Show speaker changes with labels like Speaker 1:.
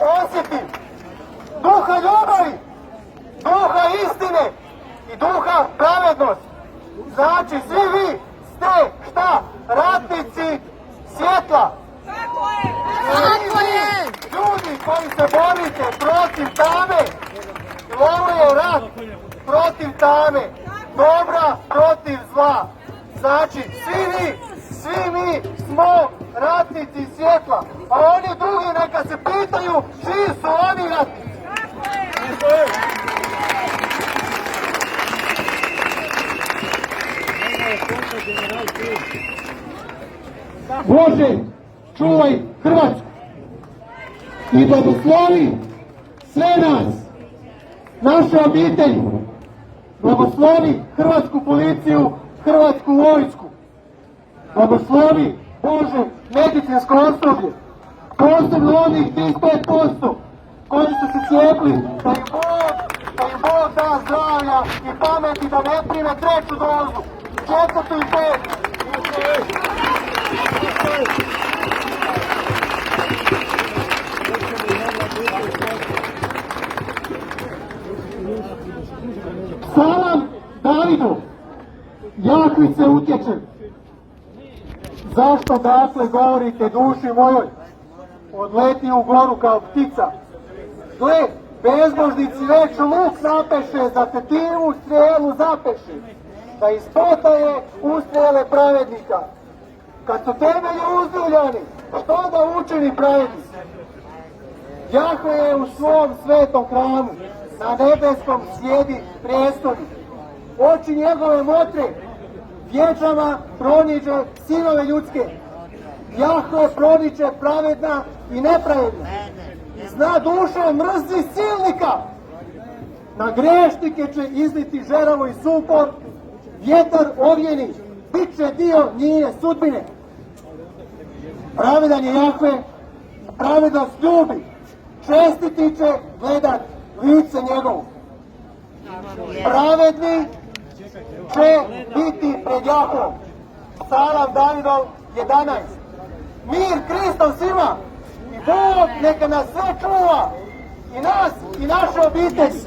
Speaker 1: osjetim duha ljubavi, duha istine i duha pravednosti. Znači, svi vi ste šta? Ratnici svjetla.
Speaker 2: Tako je!
Speaker 1: Ljudi koji se borite protiv tame, ovo je rat protiv tame, dobra protiv zla. Znači, svi mi smo ratnici svjetla, a oni drugi neka se pitaju čiji su oni ratnici.
Speaker 3: Bože, čuvaj Hrvatsku i blagoslovi sve nas, naše obitelji, blagoslovi hrvatsku policiju, hrvatsku vojsku, blagoslovi Bože medicinsko osoblje, posebno onih 35% koji su se cijepili, da im Bog da zdravlja i pameti da ne prime treću dozu, četvrtu i petu. Salam Davidu, Jahvice utječem. Zašto dakle govorite duši mojoj? Odleti u goru kao ptica. Gle, bezbožnici već luk napeše, za tetivu strijelu zapeše, da iz potaje ustrijele pravednika. Kad su temelji uzduljani, što da učini pravednik? Jahve je u svom svetom hramu, na nebeskom sjedi prijestolju. Oči njegove motre vječama proniče sinove ljudske. Jahve proniče pravedna i nepravedna. I zna dušom mrzi silnika. Na grešnike će izliti žerovo i sumpor, vjetar ovjeni, bit će dio njije sudbine. Pravedan je Jahve, pravednost ljubi, čestiti će gledat lice njegovu. Pravedni će biti pred Jahvom. Salam Davidov 11. Mir Kristom svima i Bog neka nas sve čuva, i nas i naše obitelji.